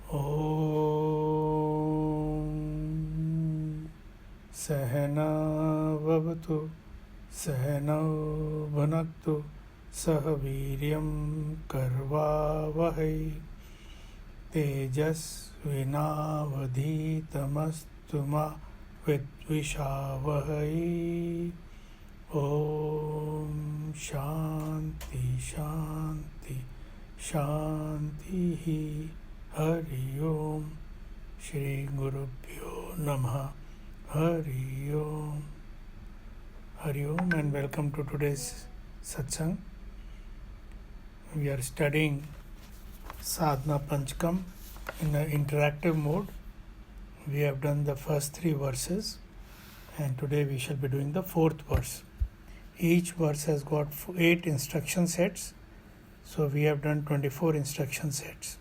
ॐ सहना भवतु सहनौ भुनक्तु सह वीर्यं कर्वावहै तेजस्विनावधीतमस्तु मा विद्विषावहै। ॐ शान्ति शान्ति शान्तिः। हरि ओम। श्री गुरुभ्यो नमः। हरि ओम। Hari Om and welcome to today's satsang. We are studying Sadhana Panchakam in an interactive mode. We have done the first 3 verses and today we shall be doing the 4th verse. Each verse has got 8 instruction sets, so we have done 24 instruction sets.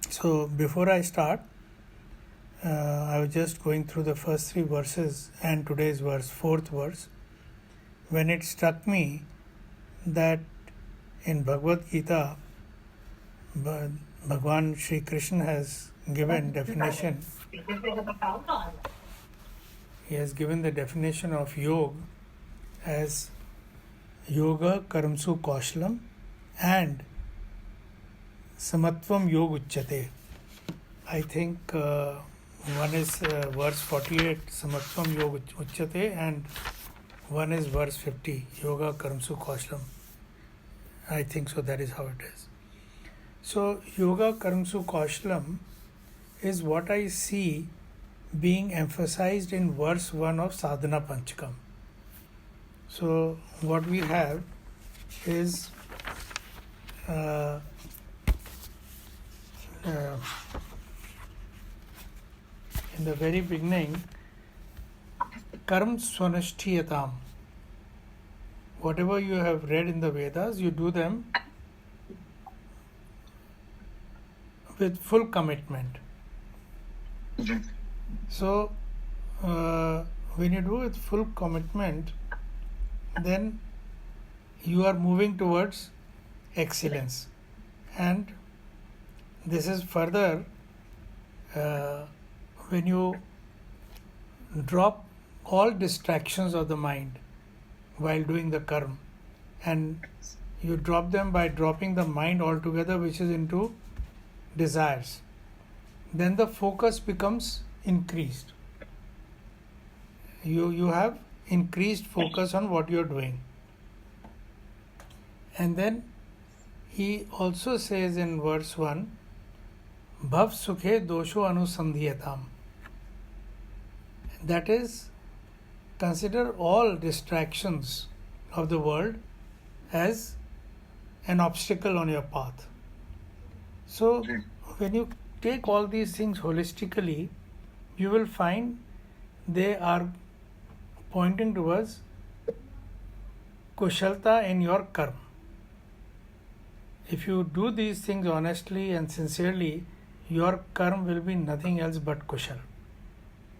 So before I start, I was just going through the first 3 verses and today's verse, 4th verse, when it struck me that in Bhagavad Gita, Bhagwan Shri Krishna has given definition. He has given the definition of yoga as yoga karmsu kaushlam and samatvam yoga uchyate. I think one is verse 48, samatvam yoga uchyate, and one is verse 50, yoga karmsu kaushlam. I think so, that is how it is. So yoga karmsu kaushlam is what I see being emphasized in verse 1 of Sadhana Panchakam. So what we have is in the very beginning, karm swanashtiyatam. Whatever you have read in the Vedas, you do them with full commitment. So when you do with full commitment, then you are moving towards excellence. And this is further when you drop all distractions of the mind while doing the karma, and you drop them by dropping the mind altogether, which is into desires, then the focus becomes increased. You have increased focus on what you are doing. And then he also says in verse 1, bhav sukhe dosho anusandhyatam. That is, consider all distractions of the world as an obstacle on your path. So when you take all these things holistically, you will find they are pointing towards kushalta in your karma. If you do these things honestly and sincerely, your karma will be nothing else but kushal.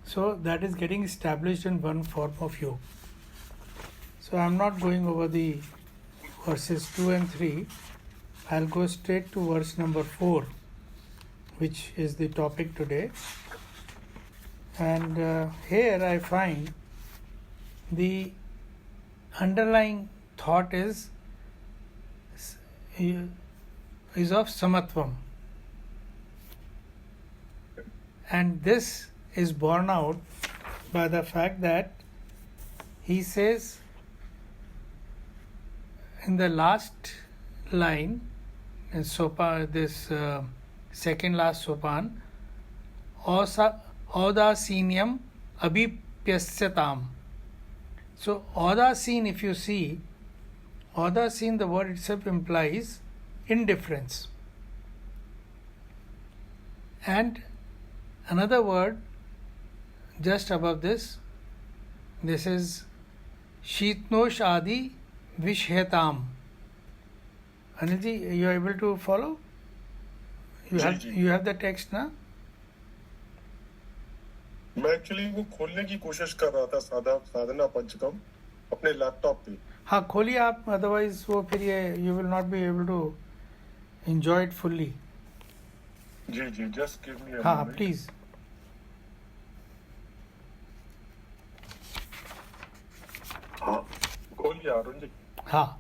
So that is getting established in one form of yoga. So I am not going over the verses 2 and 3. I'll go straight to verse number 4, which is the topic today. And here I find the underlying thought is of samatvam. And this is borne out by the fact that he says in the last line, in this second last sopan, audasinam abhipyasyatam. So audasin, if you see, audasin, the word itself implies indifference. And another word just above this is shitnosh adi vishhetam. Anilji, you are able to follow? You have the text ना? मैं actually वो खोलने की कोशिश कर रहा था साधना पंचकम अपने लैपटॉप पे। हाँ खोलिए आप, अदरवाइज वो फिर ये you will not be able to enjoy it fully. जी, जस्ट गिव मी अ हाँ मोमेंट। प्लीज। हाँ, बोलिए अरुण जी। हाँ,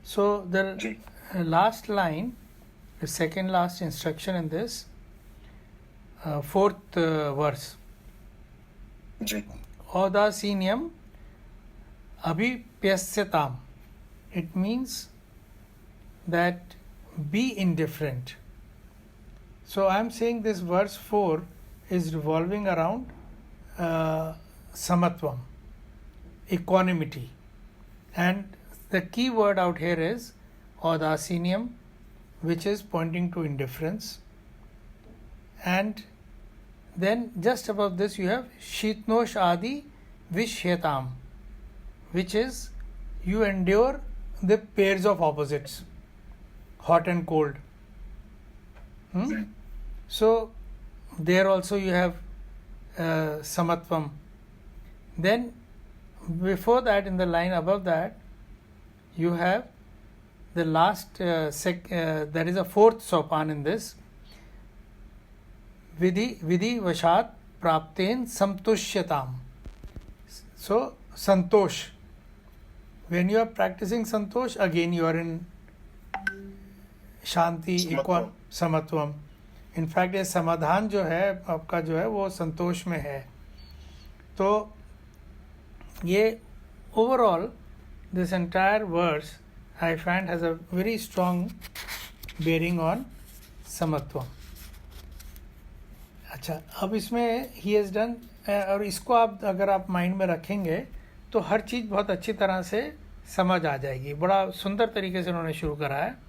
so the जी, last line, the second last instruction in this fourth verse, जी, औदासीन्यम abhipyasyatam. It means that be indifferent. So I am saying this verse 4 is revolving around samatvam, equanimity, and the key word out here is audacinyam, which is pointing to indifference. And then just above this you have shitnosh adi vishyatam, which is you endure the pairs of opposites, hot and cold. जी, So there also you have samatvam. Then before that, in the line above that, you have the last there is a fourth sopan in this. Vidhi vashat prapten samtushyatam. So santosh. When you are practicing santosh, again you are in शांति, इक्वान, समत्वम. In fact ये समाधान जो है आपका जो है वो संतोष में है. तो ये overall this entire verse I find has a very strong bearing on समत्वम. अच्छा, अब इसमें ही हैज़ डन, और इसको आप अगर आप माइंड में रखेंगे तो हर चीज़ बहुत अच्छी तरह से समझ आ जाएगी. बड़ा सुंदर तरीके से उन्होंने शुरू करा है.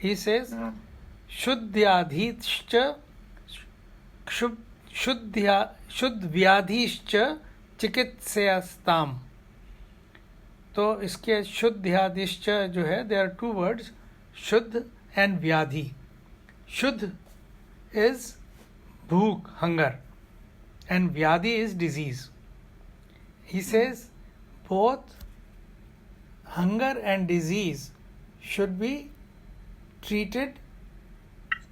He says, शुद्ध्याधीश्च शुद्ध्याधीश्च चिकित्सयास्ताम. तो इसके शुद्ध्याधीश्च जो है, there are two words, शुद्ध and व्याधि. शुद्ध is भूख, hunger, and व्याधि is disease. He says both hunger and disease should be treated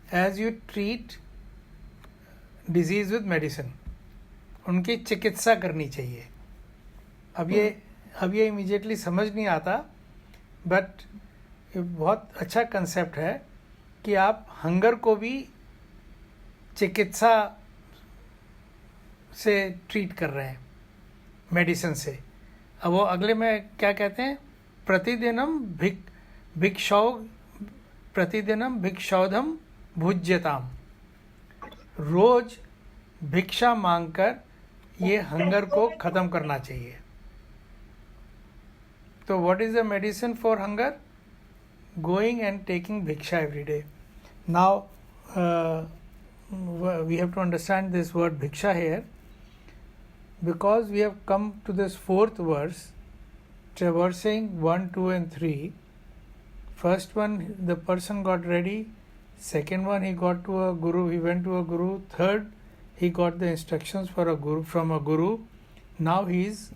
as you treat disease with medicine. उनकी चिकित्सा करनी चाहिए. अब ये इमीडिएटली समझ नहीं आता, बट बहुत अच्छा कंसेप्ट है कि आप हंगर को भी चिकित्सा से ट्रीट कर रहे हैं, मेडिसिन से. अब वो अगले में क्या कहते हैं, प्रतिदिनम भिक्षौधम भुज्यताम. रोज भिक्षा मांगकर ये हंगर को खत्म करना चाहिए. तो what is the medicine for hunger? Going and taking भिक्षा every day. Now we have to understand this word bhiksha here, because we have come to this fourth verse traversing 1, 2 and 3. First one, the person got ready. Second one, he got to a guru, he went to a guru. Third, he got the instructions for a guru, from a guru. Now he is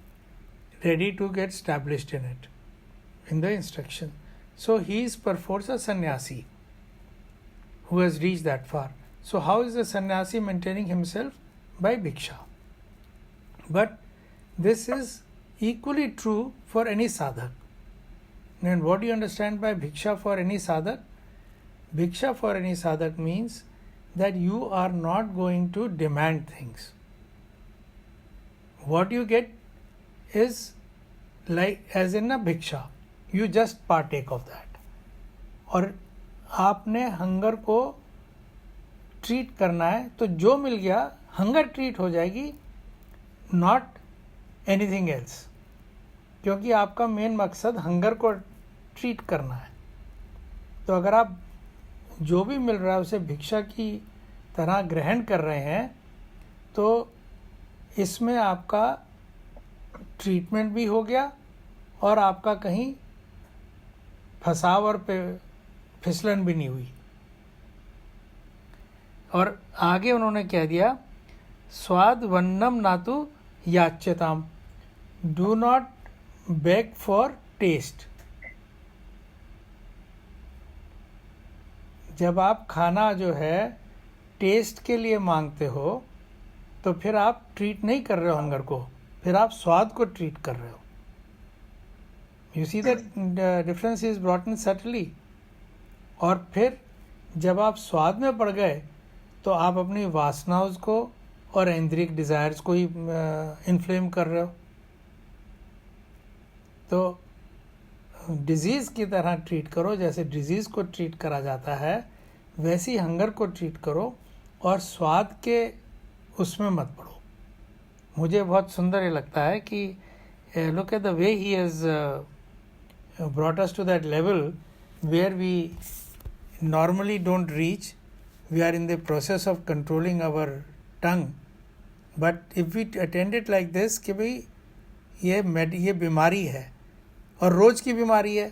ready to get established in it, in the instruction. So he is perforce a sannyasi who has reached that far. So how is the sannyasi maintaining himself? By bhiksha. But this is equally true for any sadhak. And what do you understand by bhiksha for any sadhak? Bhiksha for any sadhak means that you are not going to demand things. What you get is like as in a bhiksha. You just partake of that. और आपने hunger को treat करना है, तो जो मिल गया hunger treat हो जाएगी, नॉट एनीथिंग एल्स. क्योंकि आपका मेन मकसद हंगर को ट्रीट करना है. तो अगर आप जो भी मिल रहा है उसे भिक्षा की तरह ग्रहण कर रहे हैं, तो इसमें आपका ट्रीटमेंट भी हो गया और आपका कहीं फंसाव और फिसलन भी नहीं हुई. और आगे उन्होंने कह दिया, स्वाद वन्नम नातु याच्यताम. Do not beg for taste. जब आप खाना जो है टेस्ट के लिए मांगते हो तो फिर आप ट्रीट नहीं कर रहे हो हंगर को, फिर आप स्वाद को ट्रीट कर रहे हो. You see that difference is brought in subtly. और फिर जब आप स्वाद में पड़ गए तो आप अपनी वासनाओं को और इंद्रियक डिज़ायर्स को ही इन्फ्लेम कर रहे हो. तो डिजीज़ की तरह ट्रीट करो, जैसे डिजीज़ को ट्रीट करा जाता है वैसी हंगर को ट्रीट करो, और स्वाद के उसमें मत पड़ो. मुझे बहुत सुंदर ये लगता है कि look at the way he has brought us to that level where we normally don't reach. We are in the process of controlling our tongue, but if we attend it like this कि भाई ये बीमारी है और रोज़ की बीमारी है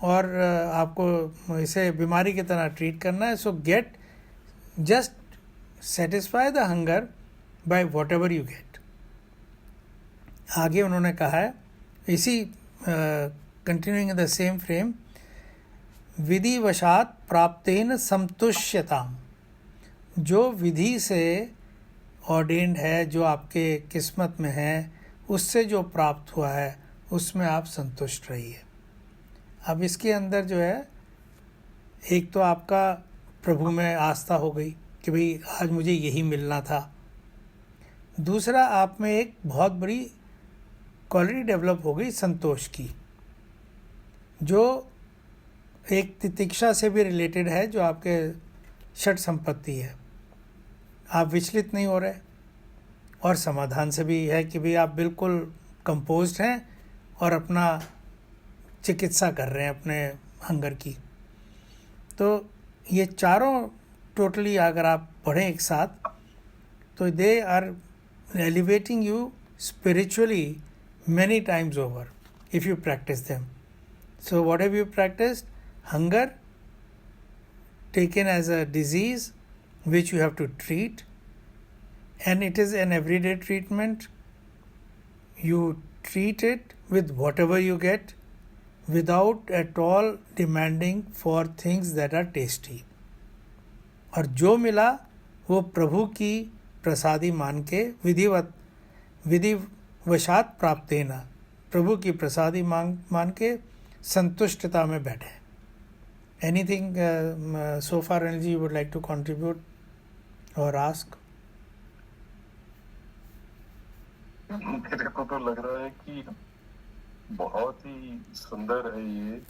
और आपको इसे बीमारी की तरह ट्रीट करना है. सो get just satisfy the hunger by what ever you get. आगे उन्होंने कहा है इसी continuing in the same frame, विधिवशात प्राप्तेन संतुष्यताम. जो विधि से ऑर्डेन्ड है, जो आपके किस्मत में है, उससे जो प्राप्त हुआ है उसमें आप संतुष्ट रहिए. अब इसके अंदर जो है, एक तो आपका प्रभु में आस्था हो गई कि भाई आज मुझे यही मिलना था. दूसरा, आप में एक बहुत बड़ी क्वालिटी डेवलप हो गई संतोष की, जो एक तितिक्षा से भी रिलेटेड है, जो आपके षट संपत्ति है. आप विचलित नहीं हो रहे, और समाधान से भी है कि भाई आप बिल्कुल कंपोज्ड हैं और अपना चिकित्सा कर रहे हैं अपने हंगर की. तो ये चारों टोटली अगर आप पढ़ें एक साथ तो they are elevating you spiritually many times over if you practice them. So what have you practiced? Hunger taken as a disease which you have to treat, and it is an everyday treatment. You treat it with whatever you get without at all demanding for things that are tasty. और जो मिला वो प्रभु की प्रसादी मान के विधिवशात प्राप्तेना, प्रभु की प्रसादी मान के संतुष्टता में बैठे. Anything so far Anil ji would like to contribute और आस्क? मेरे को तो लग रहा है कि बहुत ही सुंदर है ये,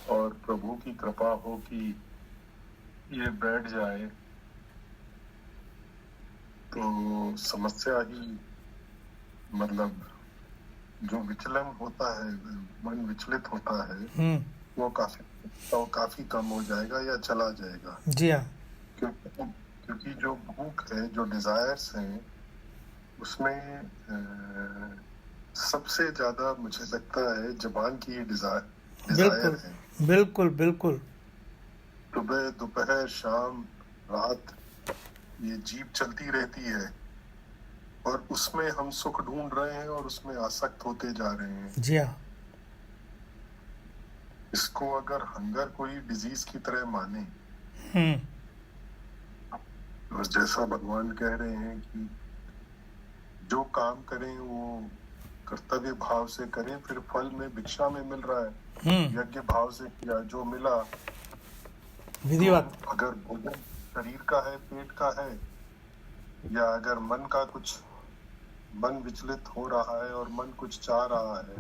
और प्रभु की कृपा हो कि ये बैठ जाए तो समस्या ही, मतलब जो विचलन होता है, मन विचलित होता है, वो काफी कम हो जाएगा या चला जाएगा. जी हाँ. क्योंकि जो भूख है, जो डिजायर्स हैं, उसमें सबसे ज्यादा मुझे लगता है जबान की डिजायर है. बिल्कुल बिल्कुल. सुबह दोपहर शाम रात ये जीभ चलती रहती है, और उसमें हम सुख ढूंढ रहे हैं और उसमें आसक्त होते जा रहे हैं. जी हाँ. इसको अगर हंगर कोई डिजीज की तरह माने, और जैसा भगवान कह रहे हैं कि जो काम करें वो कर्तव्य भाव से करें, फिर फल में भिक्षा में मिल रहा है. यज्ञ भाव से किया, जो मिला विधिवत. तो अगर भोजन शरीर का है, पेट का है, या अगर मन विचलित हो रहा है और मन कुछ चाह रहा है,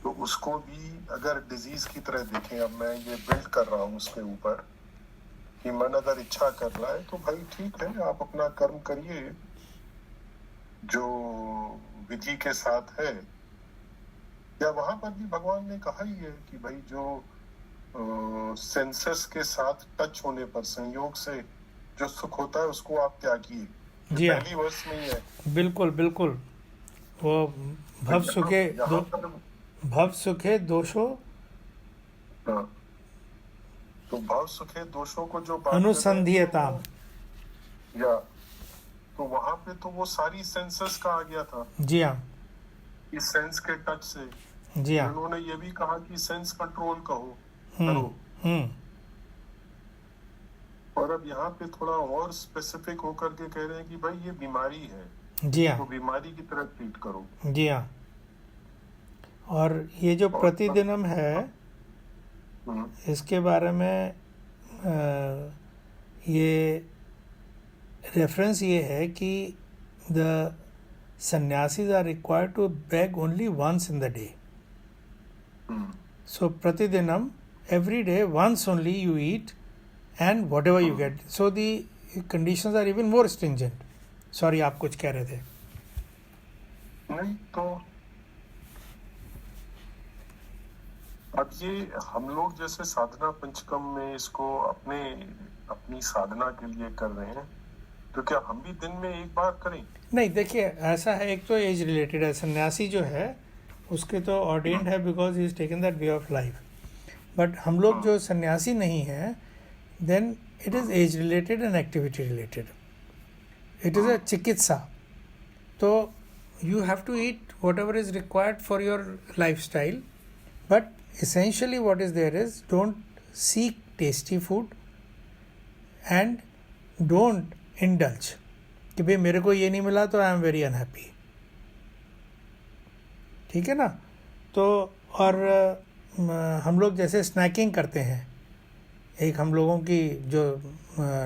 तो उसको भी अगर डिजीज की तरह देखें. अब मैं ये बिल्ड कर रहा हूँ उसके ऊपर कि मन अगर इच्छा कर रहा है तो भाई ठीक है, आप अपना कर्म करिए जो विधि के साथ है. या वहां पर भी भगवान ने कहा ही है कि भाई जो सेंसेस के साथ टच होने पर, संयोग से जो सुख होता है उसको आप त्यागिए. जी हाँ. पहली वर्ष में ही है. बिल्कुल बिल्कुल. वो भव सुखे दोषो, तो भाव सुखे दोषों को जो अनुसंधियता, या तो वहां पे तो वो सारी सेंसेस का आ गया था. जी हाँ. इस सेंस के टच से. जी हाँ. उन्होंने ये भी कहा कि सेंस कंट्रोल करो. और और अब यहाँ पे थोड़ा और स्पेसिफिक होकर के कह रहे हैं कि भाई ये बीमारी है, जी तो हाँ, बीमारी की तरह ट्रीट करो। जी हाँ। और ये जो और प्रतिदिनम है, हम्म, इसके बारे में ये रेफरेंस ये है कि the sanyasis are required to beg only once in the day. Hmm, So pratidinam, every day, once only you eat and whatever you get. So the conditions are even more stringent. Sorry, आप कुछ कह रहे थे. नहीं तो अब ये हम लोग जैसे साधना पंचकम में इसको अपनी साधना के लिए कर रहे हैं, तो क्या हम भी दिन में एक बार करें? नहीं, देखिए ऐसा है, एक तो एज रिलेटेड है. सन्यासी जो है उसके तो ऑर्डेन्ड है because he is taken that way of life. But हम लोग जो सन्यासी नहीं हैं, then it is age related and activity related. It is a chikitsa. तो you have to eat whatever is required for your lifestyle, but essentially what is there is don't seek tasty food and don't indulge कि भाई मेरे को ये नहीं मिला तो I am very unhappy. ठीक है ना. तो और हम लोग जैसे स्नैकिंग करते हैं, एक हम लोगों की जो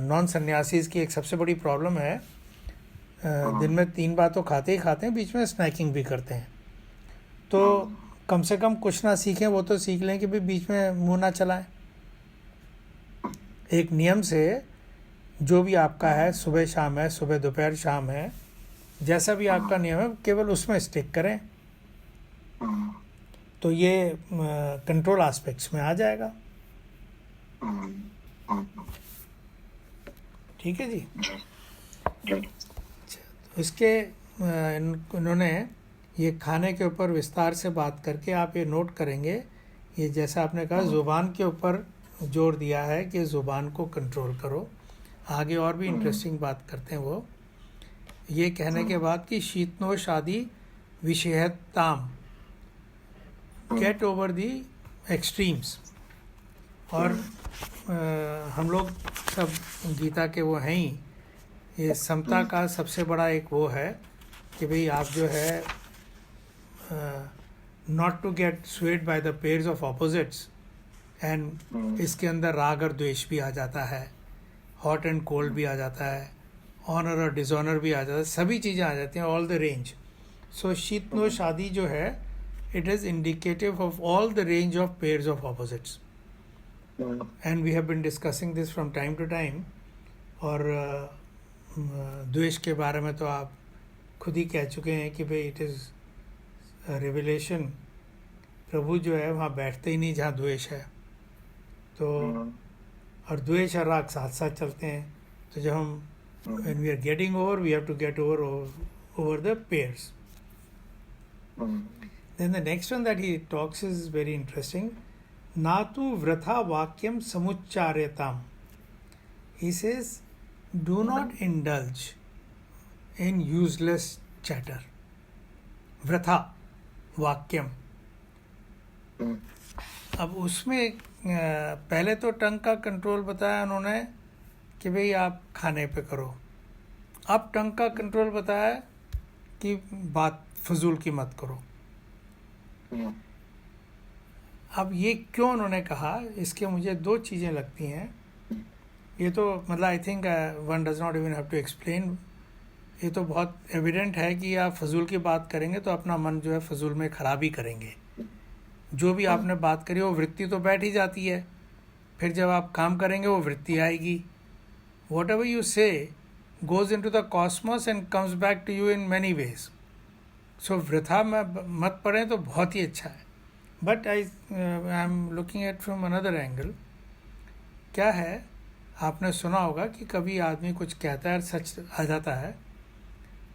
नॉन सन्यासीज की एक सबसे बड़ी प्रॉब्लम है, दिन में 3 बार तो खाते ही खाते हैं, बीच में स्नैकिंग भी करते हैं. तो कम से कम कुछ ना सीखें, वो तो सीख लें कि भाई बीच में मुंह ना चलाएं. एक नियम से जो भी आपका है, सुबह शाम है, सुबह दोपहर शाम है, जैसा भी आपका नियम है केवल उसमें स्टिक करें. तो ये कंट्रोल एस्पेक्ट्स में आ जाएगा. ठीक है जी. इसके इन्होंने ये खाने के ऊपर विस्तार से बात करके, आप ये नोट करेंगे, ये जैसा आपने कहा ज़ुबान के ऊपर जोर दिया है कि ज़ुबान को कंट्रोल करो. आगे और भी इंटरेस्टिंग बात करते हैं वो, ये कहने के बाद कि शीतनोष आदि विषयताम, गेट ओवर दी एक्सट्रीम्स. और हम लोग सब गीता के वो हैं ही, ये समता का सबसे बड़ा एक वो है कि भाई आप जो है not to get swayed by the pairs of opposites. And इसके अंदर राग और द्वेष भी आ जाता है, हॉट एंड कोल्ड भी आ जाता है, ऑनर और डिसऑनर भी आ जाता है, सभी चीज़ें आ जाती हैं, ऑल द रेंज. सो शीतनोष आदि जो है, it is indicative of all the range of pairs of opposites. And we have been discussing this from time to time. और द्वेष के बारे में तो आप खुद ही कह चुके हैं कि भाई इट इज़ रिविलेशन. प्रभु जो है वहाँ बैठते ही नहीं जहाँ द्वेष है. तो और द्वेष और राग साथ साथ चलते हैं. तो जब हम when we are getting over, we have to get over the pairs. Then the next one that he talks is very interesting. Natu vratha vakyam samuccharetam. He says, do not indulge in useless chatter. Vratha vakyam. अब उसमें पहले तो टंग का control बताया उन्होंने कि भाई आप खाने पे करो. अब टंग का कंट्रोल बताया कि बात फजूल की मत करो. अब ये क्यों उन्होंने कहा, इसके मुझे 2 चीज़ें लगती हैं. ये तो मतलब I think one does not even have to explain. ये तो बहुत एविडेंट है कि आप फजूल की बात करेंगे तो अपना मन जो है फजूल में ख़राब ही करेंगे. जो भी आपने बात करी वो वृत्ति तो बैठ ही जाती है, फिर जब आप काम करेंगे वो वृत्ति आएगी. Whatever you say goes into the cosmos and comes back to you in many ways. So वृथा में मत पड़े तो बहुत ही अच्छा है. But I am looking at from another angle. क्या है, आपने सुना होगा कि कभी आदमी कुछ कहता है, सच आ जाता है,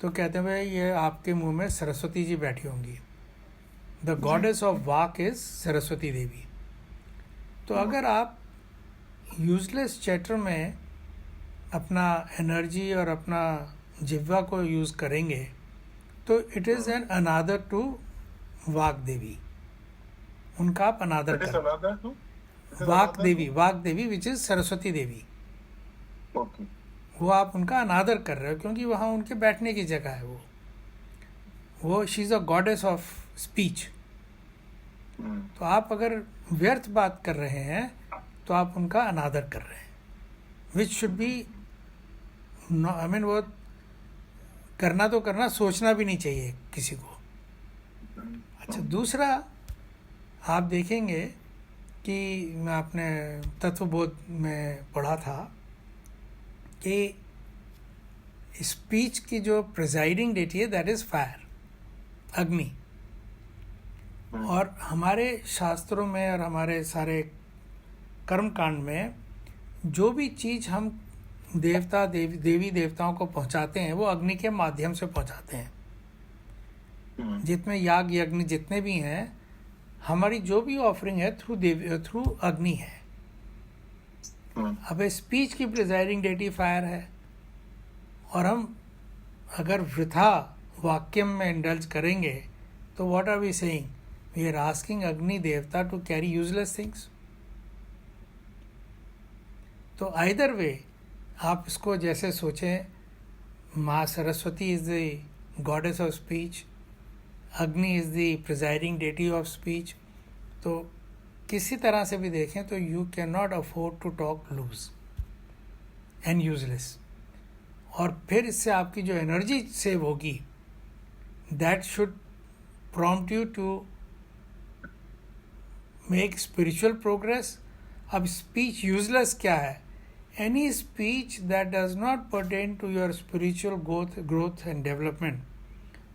तो कहते हैं भाई ये आपके मुंह में सरस्वती जी बैठी होंगी. The goddess of walk is Saraswati देवी. तो अगर आप यूजलेस चैटर में अपना एनर्जी और अपना जिह्वा को यूज़ करेंगे तो इट इज़ एन अनादर टू वाक देवी. उनका आप अनादर करें. Vak Devi which is Saraswati Devi. Okay. वो आप उनका अनादर कर रहे हो, क्योंकि वहाँ उनके बैठने की जगह है। वो she is a goddess of speech. तो आप अगर व्यर्थ बात कर रहे हैं तो आप उनका अनादर कर रहे हैं, which should be, I mean, वो करना तो करना, सोचना भी नहीं चाहिए किसी को। अच्छा, दूसरा आप देखेंगे कि आपने तत्वबोध में पढ़ा था कि स्पीच की जो प्रिजाइडिंग डेटी है दैट इज़ फायर, अग्नि। और हमारे शास्त्रों में और हमारे सारे कर्म कांड में जो भी चीज़ हम देवी देवताओं को पहुंचाते हैं वो अग्नि के माध्यम से पहुंचाते हैं। जितने याग यज्ञ जितने भी हैं, हमारी जो भी ऑफरिंग है थ्रू अग्नि है। अब स्पीच की प्रिजाइडिंग डेटी फायर है, और हम अगर वृथा वाक्यम में इंडल्ज करेंगे तो what are we saying? We are asking Agni devata to carry useless things. तो आइदर वे आप इसको जैसे सोचें, माँ Saraswati is the goddess of speech, Agni is the presiding deity of speech, तो किसी तरह से भी देखें तो you can not afford to talk loose and useless. और फिर इससे आपकी जो एनर्जी सेव होगी, that should prompt you to make spiritual progress. अब स्पीच यूजलेस क्या है? Any speech that does not pertain to your spiritual growth and development,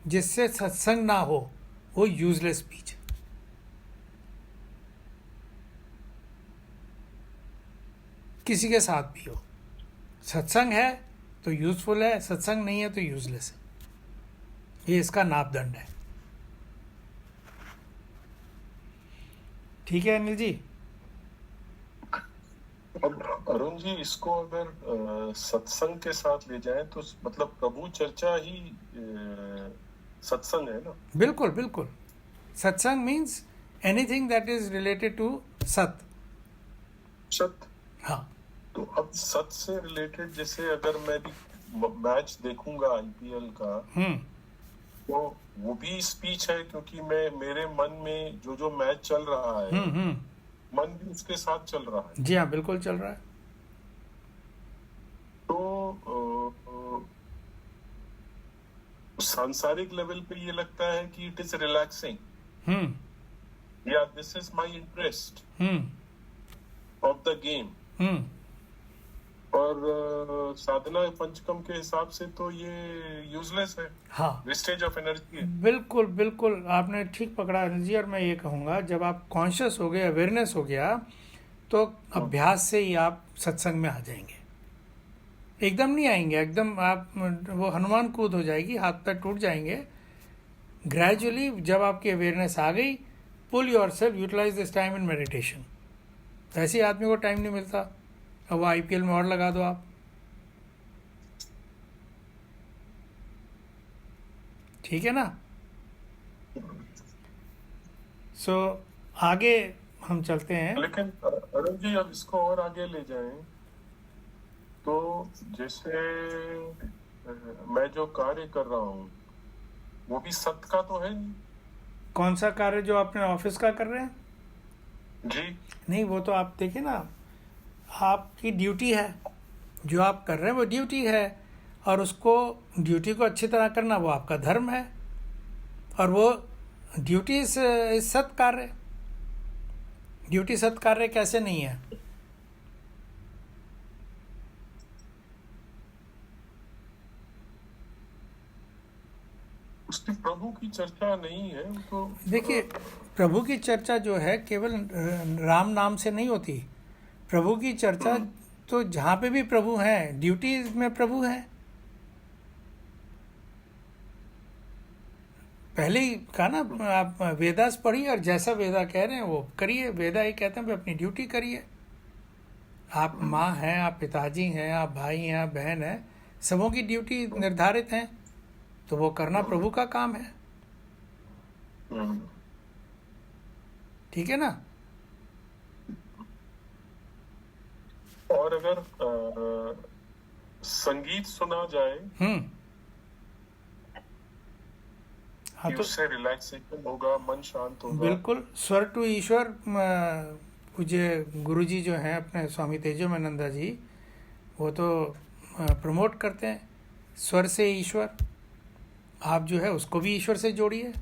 जिससे सत्संग ना हो, वो यूजलेस स्पीच है। किसी के साथ भी हो, सत्संग है तो यूजफुल है, सत्संग नहीं है तो यूजलेस है। ये इसका मापदंड है। ठीक है अनिल जी? अब अरुण जी, इसको अगर सत्संग के साथ ले जाएं तो मतलब प्रभु चर्चा ही सत्संग है ना? बिल्कुल बिल्कुल। सत्संग means anything that is related to sat. सत। हाँ। तो अब सत से रिलेटेड, जैसे अगर मैं मैच देखूंगा आईपीएल का, तो वो भी स्पीच है, क्योंकि मेरे मन में जो मैच चल रहा है, मन भी उसके साथ चल रहा है। जी हाँ, बिल्कुल चल रहा है। तो सांसारिक लेवल पे ये लगता है कि इट इज रिलैक्सिंग, या this is my interest of the game. और साधना पंचकम के हिसाब से तो ये यूजलेस है। हाँ, वेस्टेज ऑफ एनर्जी है। बिल्कुल बिल्कुल, आपने ठीक पकड़ा जी। और मैं ये कहूँगा, जब आप कॉन्शियस हो गए, अवेयरनेस हो गया, तो अभ्यास से ही आप सत्संग में आ जाएंगे। एकदम नहीं आएंगे, एकदम आप वो हनुमान कूद हो जाएगी, हाथ पैर टूट जाएंगे। ग्रेजुअली जब आपकी अवेयरनेस आ गई, pull yourself, utilize this time in meditation. ऐसे आदमी को टाइम नहीं मिलता, अब वो आईपीएल में और लगा दो आप। ठीक है ना? सो आगे हम चलते हैं। लेकिन अरुण जी, अब इसको और आगे ले जाएं तो जैसे मैं जो कार्य कर रहा हूँ वो भी सत्य का तो है नहीं। कौन सा कार्य जो अपने ऑफिस का कर रहे हैं? जी नहीं, वो तो आप देखिए ना, आपकी ड्यूटी है, जो आप कर रहे हैं वो ड्यूटी है, और उसको ड्यूटी को अच्छी तरह करना वो आपका धर्म है, और वो ड्यूटी सत कार्य। ड्यूटी सत कार्य कैसे नहीं है? उसकी प्रभु की चर्चा नहीं है तो। देखिए, प्रभु की चर्चा जो है केवल राम नाम से नहीं होती। प्रभु की चर्चा तो जहाँ पे भी प्रभु हैं, ड्यूटी में प्रभु हैं। पहले ही कहा ना, आप वेदास पढ़िए और जैसा वेदा कह रहे हैं वो करिए। वेदा ही कहते हैं भाई अपनी ड्यूटी करिए। आप माँ हैं, आप पिताजी हैं, आप भाई हैं, आप बहन हैं, सबों की ड्यूटी निर्धारित है, तो वो करना प्रभु का काम है। ठीक है ना? और अगर संगीत सुना जाए हाँ, कि तो उससे रिलैक्सेशन होगा, मन शांत होगा। बिल्कुल स्वर टू ईश्वर पूज्य गुरु जी जो हैं अपने स्वामी तेजोमयानंदा जी, वो तो प्रमोट करते हैं स्वर से ईश्वर। आप जो है उसको भी ईश्वर से जोड़िए,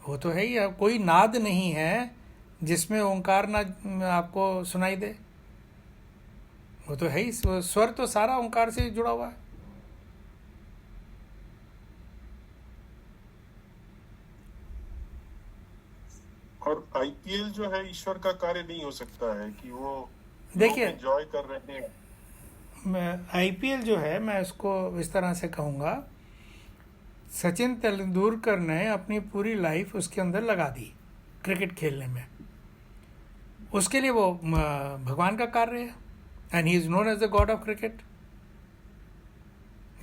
वो तो है ही। अब कोई नाद नहीं है जिसमें ओंकार ना आपको सुनाई दे, वो तो है ही। स्वर तो सारा ओंकार से जुड़ा हुआ है। और आईपीएल जो है ईश्वर का कार्य नहीं हो सकता है कि वो देखिए, एंजॉय कर रहे हैं। मैं आईपीएल जो है मैं उसको इस तरह से कहूँगा, सचिन तेंदुलकर ने अपनी पूरी लाइफ उसके अंदर लगा दी क्रिकेट खेलने में। उसके लिए वो भगवान का कार्य है, and he is known as the god of cricket.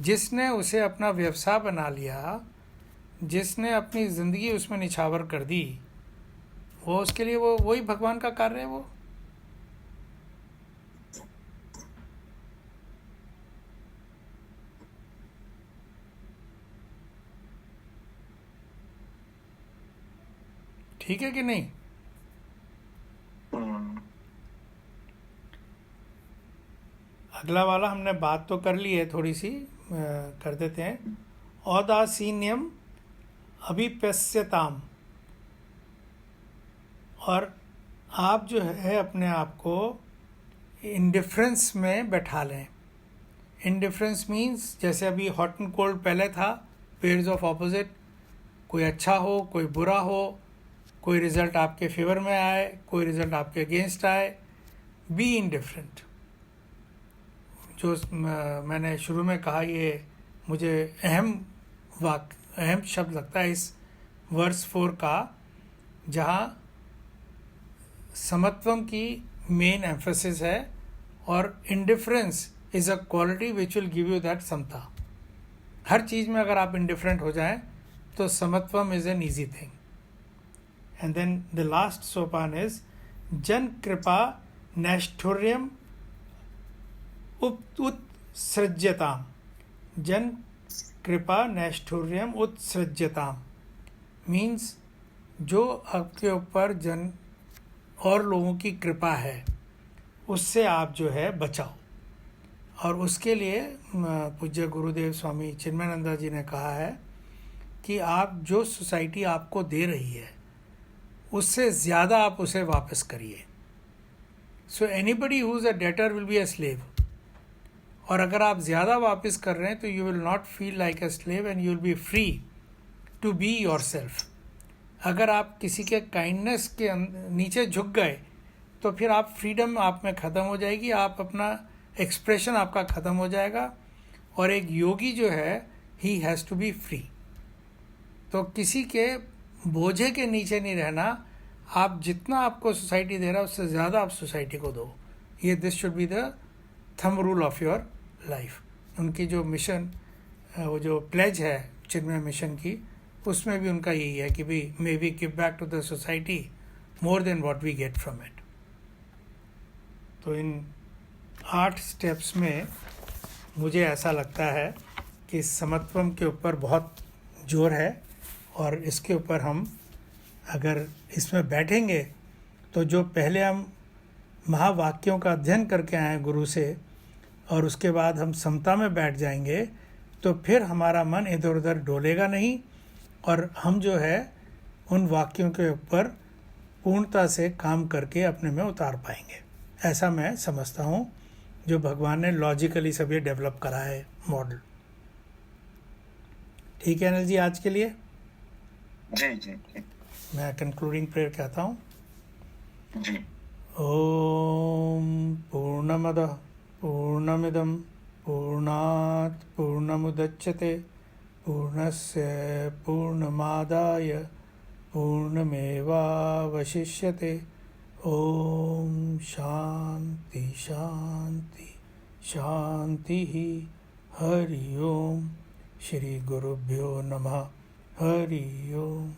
जिसने उसे अपना व्यवसाय बना लिया, जिसने अपनी ज़िंदगी उसमें निछावर कर दी, वो उसके लिए वो वही भगवान का कार्य है वो। ठीक है कि नहीं? अगला वाला हमने बात तो कर ली है, थोड़ी सी कर देते हैं। औदासीन्यम अभिप्यस्यताम, और आप जो है अपने आप को इंडिफरेंस में बैठा लें। इंडिफरेंस मीन्स जैसे अभी हॉट एंड कोल्ड पहले था, पेयर्स ऑफ ऑपोजिट, कोई अच्छा हो कोई बुरा हो, कोई रिज़ल्ट आपके फेवर में आए कोई रिज़ल्ट आपके अगेंस्ट आए, बी इंडिफरेंट। जो मैंने शुरू में कहा, ये मुझे अहम शब्द लगता है इस वर्स 4 का, जहाँ समत्वम की मेन एम्फेसिस है और indifference is a quality which will give you that समता। हर चीज़ में अगर आप इंडिफरेंट हो जाएं तो समत्वम is an easy thing. And then the last सोपान इज जन कृपा नैष्ठुर्यम उत्सृज्यताम। जन कृपा नैष्ठुर्यम उत्सृज्यताम मीन्स जो आपके ऊपर जन और लोगों की कृपा है उससे आप जो है बचाओ। और उसके लिए पूज्य गुरुदेव स्वामी चिन्मयानंदा जी ने कहा है कि आप जो सोसाइटी आपको दे रही है उससे ज़्यादा आप उसे वापस करिए। So anybody who is a debtor will be a slave. और अगर आप ज़्यादा वापस कर रहे हैं तो you will not feel like a slave and you will be free to be yourself. अगर आप किसी के काइंडनेस के नीचे झुक गए तो फिर आप फ्रीडम आप में ख़त्म हो जाएगी, आप अपना एक्सप्रेशन आपका ख़त्म हो जाएगा। और एक योगी जो है ही हैज़ टू बी फ्री। तो किसी के बोझे के नीचे नहीं रहना। आप जितना आपको सोसाइटी दे रहा है उससे ज़्यादा आप सोसाइटी को दो। ये this should be the thumb rule of your life. उनकी जो मिशन, वो जो प्लेज है चिन्मय मिशन की, उसमें भी उनका यही है कि भाई may we give back to the society more than what we get from it. तो इन 8 स्टेप्स में मुझे ऐसा लगता है कि समत्वम के ऊपर बहुत जोर है, और इसके ऊपर हम अगर इसमें बैठेंगे तो जो पहले हम महावाक्यों का अध्ययन करके आए गुरु से, और उसके बाद हम समता में बैठ जाएंगे तो फिर हमारा मन इधर उधर डोलेगा नहीं, और हम जो है उन वाक्यों के ऊपर पूर्णता से काम करके अपने में उतार पाएंगे। ऐसा मैं समझता हूँ, जो भगवान ने लॉजिकली सब ये डेवलप करा है मॉडल। ठीक है अनिल जी, आज के लिए जी जी जी मैं कंक्लूडिंग प्रेयर कहता हूँ। जी। ओम पूर्णमदः पूर्णमिदं पूर्णात् पूर्णमुदच्यते पूर्णस्य पूर्णमादाय पूर्णमेवावशिष्यते। ओम शांति शांति शांति। हरि ओम। श्री गुरुभ्यो नमः। हरि ओम।